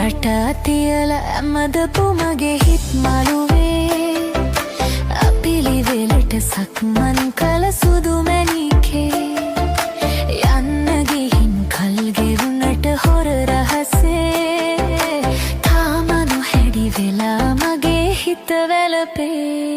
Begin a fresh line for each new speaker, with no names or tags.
රට තියල ඇමදපු මගේ හිත් මළුවේ අපිලිවෙලට සක්මන් කළ සුදු මැණිකේ යන්න ගිහින් කල් ගෙවුනට හොර රහසේ තාම නොහැඩි වෙලා මගේ හිත වැළපේ